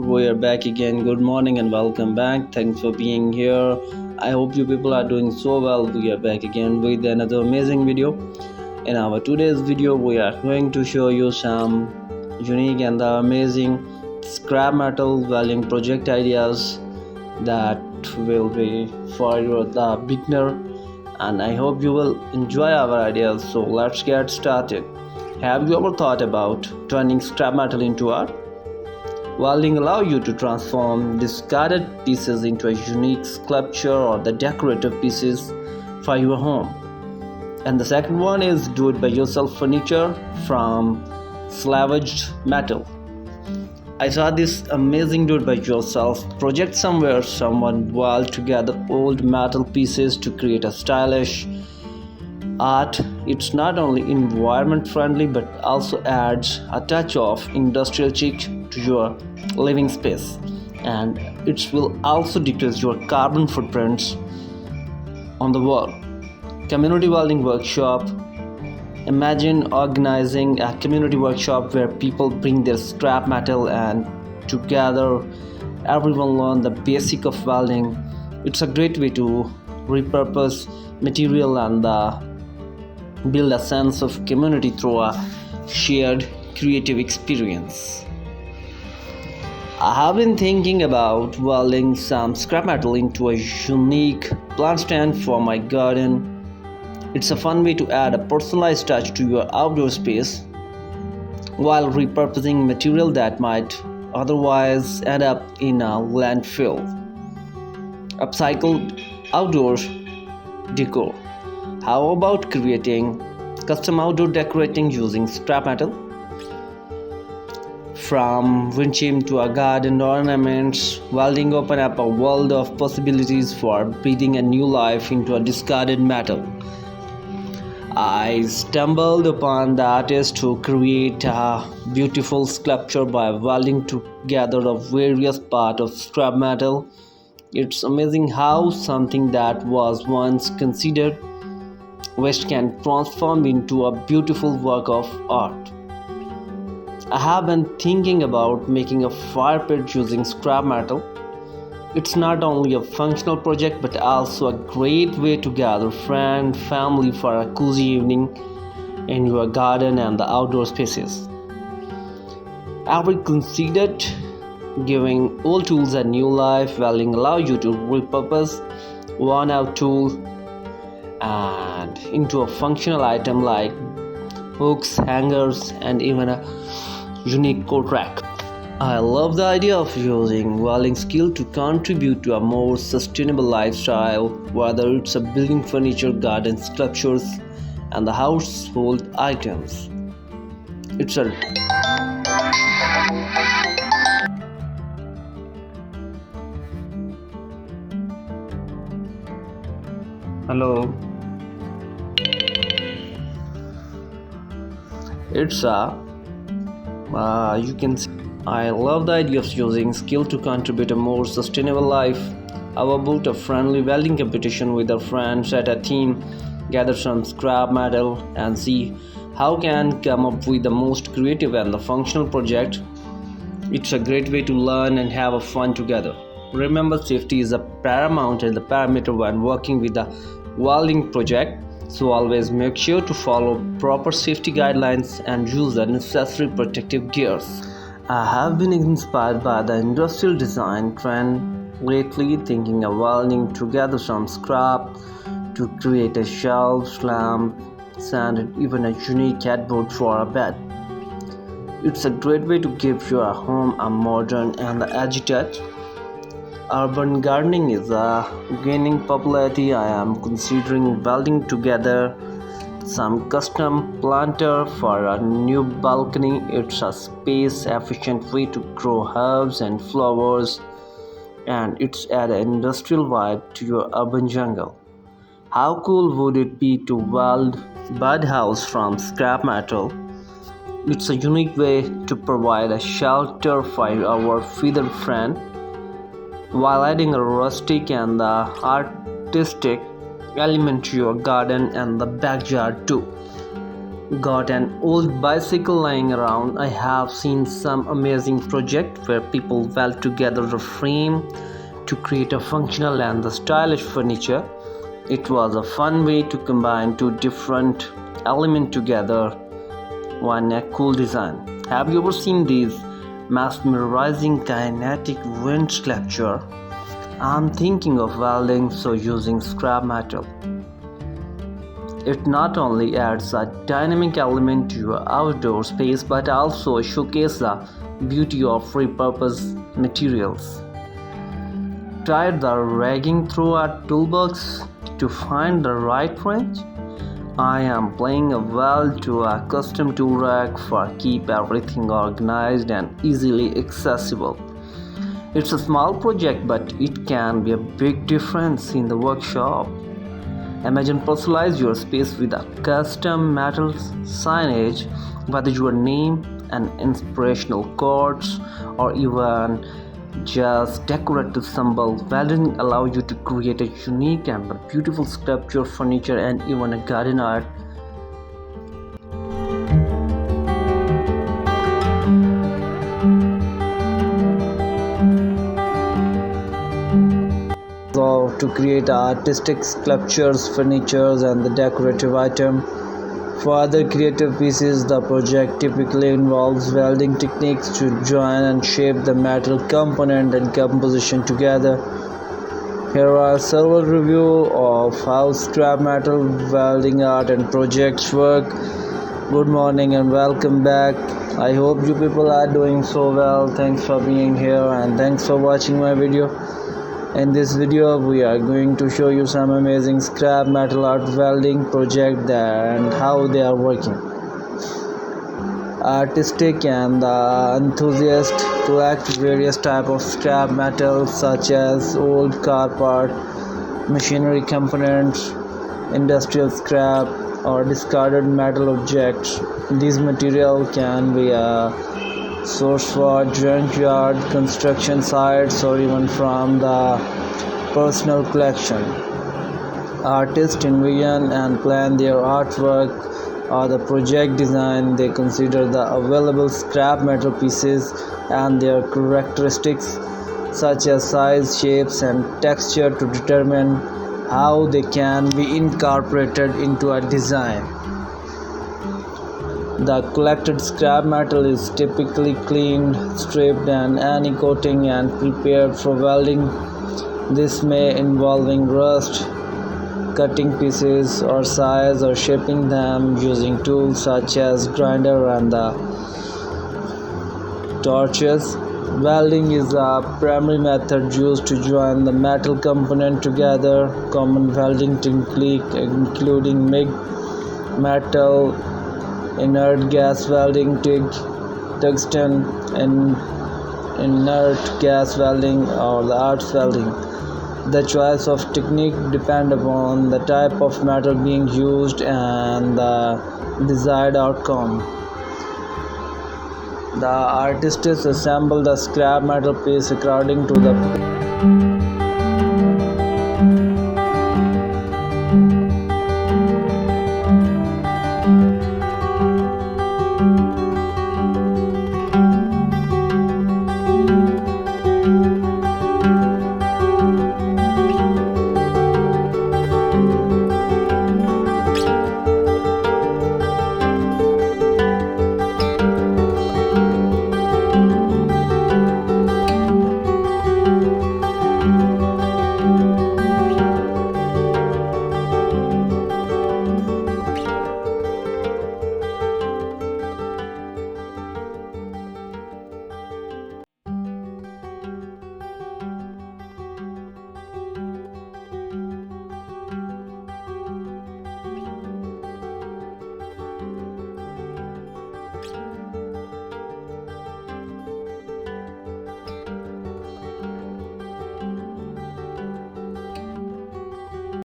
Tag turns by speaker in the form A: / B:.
A: We are back again. Good morning and welcome back. Thanks for being here. I hope you people are doing so well. We are back again with another amazing video. In our today's video, we are going to show you some unique and amazing scrap metal welding project ideas that will be for the beginner, and I hope you will enjoy our ideas. So let's get started. Have you ever thought about turning scrap metal into art? Welding allows you to transform discarded pieces into a unique sculpture or the decorative pieces for your home. And the second one is do it by yourself furniture from salvaged metal. I saw this amazing do it by yourself project somewhere. Someone weld together old metal pieces to create a stylish art. It's not only environment friendly but also adds a touch of industrial chic to your living space, and it will also decrease your carbon footprints on the world. Community welding workshop. Imagine organizing a community workshop where people bring their scrap metal and together everyone learn the basic of welding. It's a great way to repurpose material and build a sense of community through a shared creative experience. I have been thinking about welding some scrap metal into a unique plant stand for my garden. It's a fun way to add a personalized touch to your outdoor space while repurposing material that might otherwise end up in a landfill. Upcycled outdoor decor. How about creating custom outdoor decorating using scrap metal? From windshield to a garden ornaments, welding open up a world of possibilities for breathing a new life into a discarded metal. I stumbled upon the artist who create a beautiful sculpture by welding together the various parts of scrap metal. It's amazing how something that was once considered waste can transform into a beautiful work of art. I have been thinking about making a fire pit using scrap metal. It's not only a functional project but also a great way to gather friends, family for a cozy evening in your garden and the outdoor spaces. Have you considered giving old tools a new life? Welding allows you to repurpose worn out tool and into a functional item like hooks, hangers, and even a unique coat rack. I love the idea of using welding skill to contribute to a more sustainable lifestyle, whether it's a building furniture, garden sculptures, and the household items. It's a hello. It's a you can see. I love the idea of using skill to contribute a more sustainable life. How about a friendly welding competition with our friends at a team, gather some scrap metal and see how can come up with the most creative and the functional project. It's a great way to learn and have a fun together. Remember, safety is a paramount and the parameter when working with a welding project. So always make sure to follow proper safety guidelines and use the necessary protective gears. I have been inspired by the industrial design trend lately, thinking of welding together some scrap to create a shelf, lamp, stand, and even a unique headboard for a bed. It's a great way to give your home a modern and agitated. Urban gardening is gaining popularity. I am considering welding together some custom planter for a new balcony. It's a space efficient way to grow herbs and flowers, and it's add an industrial vibe to your urban jungle. How cool would it be to weld birdhouse from scrap metal? It's a unique way to provide a shelter for our feathered friend while adding a rustic and the artistic element to your garden and the backyard too. Got an old bicycle lying around. I have seen some amazing project where people weld together the frame to create a functional and the stylish furniture. It was a fun way to combine two different elements together one a cool design. Have you ever seen these mesmerizing kinetic wind sculpture? I'm thinking of welding so using scrap metal. It not only adds a dynamic element to your outdoor space but also showcases the beauty of repurposed materials. Try the ragging through a toolbox to find the right range. I am planning a weld to a custom tool rack for keep everything organized and easily accessible. It's a small project but it can be a big difference in the workshop. Imagine personalize your space with a custom metal signage, whether your name, an inspirational quotes, or even just decorative symbol. Welding allows you to create a unique and beautiful sculpture, furniture, and even a garden art. So to create artistic sculptures, furnitures, and the decorative item. For other creative pieces, the project typically involves welding techniques to join and shape the metal component and composition together. Here are several reviews of how scrap metal welding art and projects work. Good morning and welcome back. I hope you people are doing so well. Thanks for being here and thanks for watching my video. In this video we are going to show you some amazing scrap metal art welding project and how they are working. Artistic and enthusiast collect various types of scrap metal such as old car part, machinery components, industrial scrap or discarded metal objects. These material can be a source for junkyard, construction sites, or even from the personal collection. Artists envision and plan their artwork or the project design. They consider the available scrap metal pieces and their characteristics such as size, shapes, and texture to determine how they can be incorporated into a design. The collected scrap metal is typically cleaned, stripped, and any coating and prepared for welding. This may involving rust, cutting pieces or size or shaping them using tools such as grinder and the torches. Welding is a primary method used to join the metal component together. Common welding techniques including MIG, metal, inert gas welding, TIG, tungsten, and inert gas welding or the arc welding. The choice of technique depends upon the type of metal being used and the desired outcome. The artists assemble the scrap metal piece according to the